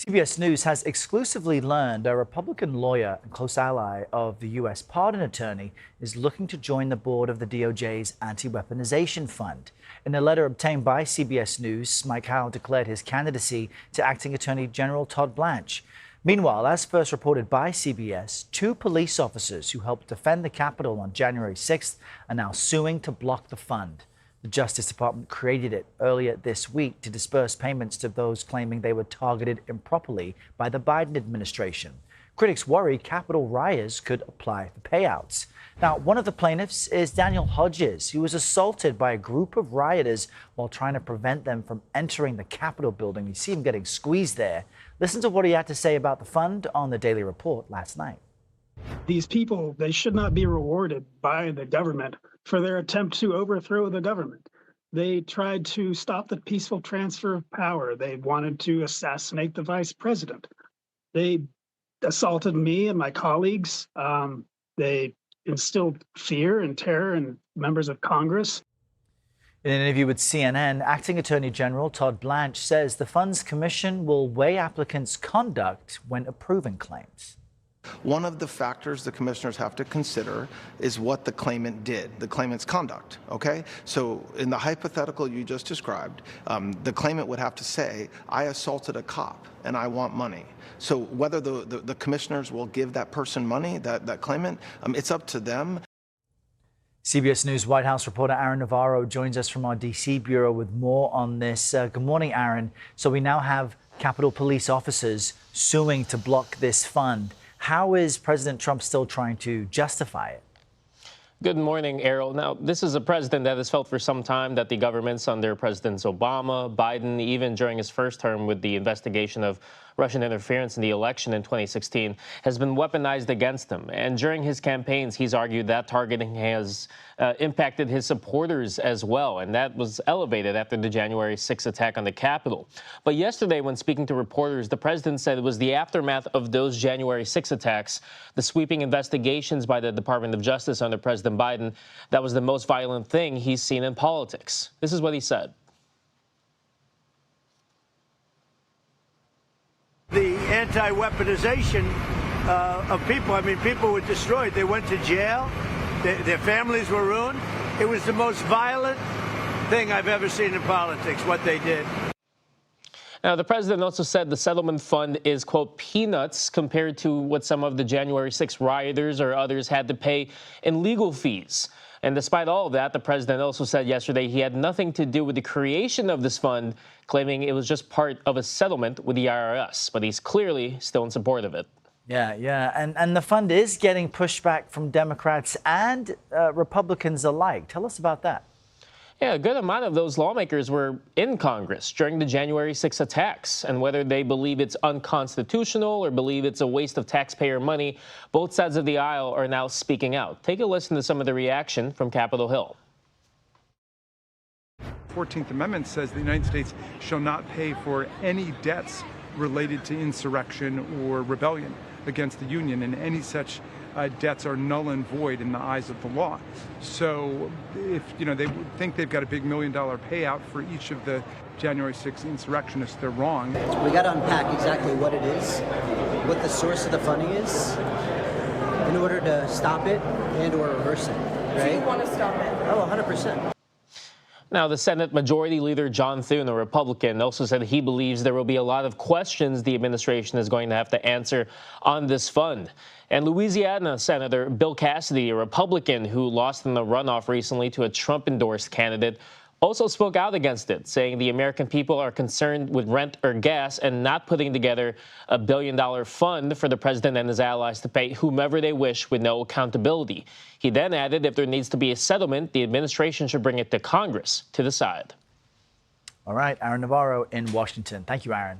CBS News has exclusively learned a Republican lawyer and close ally of the U.S. pardon attorney is looking to join the board of the DOJ's anti-weaponization fund. In a letter obtained by CBS News, Mike Howell declared his candidacy to acting Attorney General Todd Blanche. Meanwhile, as first reported by CBS, two police officers who helped defend the Capitol on January 6th are now suing to block the fund. The Justice Department created it earlier this week to disperse payments to those claiming they were targeted improperly by the Biden administration. Critics worry Capitol rioters could apply for payouts. Now, one of the plaintiffs is Daniel Hodges, who was assaulted by a group of rioters while trying to prevent them from entering the Capitol building. You see him getting squeezed there. Listen to what he had to say about the fund on the Daily Report last night. These people, they should not be rewarded by the government for their attempt to overthrow the government. They tried to stop the peaceful transfer of power. They wanted to assassinate the vice president. They assaulted me and my colleagues. They instilled fear and terror in members of Congress. In an interview with CNN, Acting Attorney General Todd Blanche says the fund's commission will weigh applicants' conduct when approving claims. One of the factors the commissioners have to consider is what the claimant did, the claimant's conduct, okay? So in the hypothetical you just described, the claimant would have to say, I assaulted a cop and I want money. So whether the commissioners will give that person money, that claimant, it's up to them. CBS News White House reporter Aaron Navarro joins us from our D.C. bureau with more on this. Good morning, Aaron. So we now have Capitol Police officers suing to block this fund. How is President Trump still trying to justify it? Good morning, Errol. Now, this is a president that has felt for some time that the governments under Presidents Obama, Biden, even during his first term with the investigation of Russian interference in the election in 2016, has been weaponized against him. And during his campaigns, he's argued that targeting has impacted his supporters as well. And that was elevated after the January 6th attack on the Capitol. But yesterday, when speaking to reporters, the president said it was the aftermath of those January 6 attacks, the sweeping investigations by the Department of Justice under President Biden, that was the most violent thing he's seen in politics. This is what he said. The anti-weaponization of people, I mean, people were destroyed. They went to jail. Their families were ruined. It was the most violent thing I've ever seen in politics, what they did. Now, the president also said the settlement fund is, quote, peanuts compared to what some of the January 6 rioters or others had to pay in legal fees. And despite all of that, the president also said yesterday he had nothing to do with the creation of this fund, claiming it was just part of a settlement with the IRS. But he's clearly still in support of it. Yeah. And the fund is getting pushback from Democrats and Republicans alike. Tell us about that. Yeah, a good amount of those lawmakers were in Congress during the January 6 attacks. And whether they believe it's unconstitutional or believe it's a waste of taxpayer money, both sides of the aisle are now speaking out. Take a listen to some of the reaction from Capitol Hill. 14th Amendment says the United States shall not pay for any debts related to insurrection or rebellion against the Union, and any such debts are null and void in the eyes of the law. So if they think they've got a big $1 million payout for each of the January 6th insurrectionists, they're wrong. We got to unpack exactly what it is, what the source of the funding is, in order to stop it and or reverse it. Right? Do you want to stop it? Oh, 100%. Now, the Senate Majority Leader John Thune, a Republican, also said he believes there will be a lot of questions the administration is going to have to answer on this fund. And Louisiana Senator Bill Cassidy, a Republican who lost in the runoff recently to a Trump-endorsed candidate, also spoke out against it, saying the American people are concerned with rent or gas and not putting together a $1 billion fund for the president and his allies to pay whomever they wish with no accountability. He then added if there needs to be a settlement, the administration should bring it to Congress to decide. All right, Aaron Navarro in Washington. Thank you, Aaron.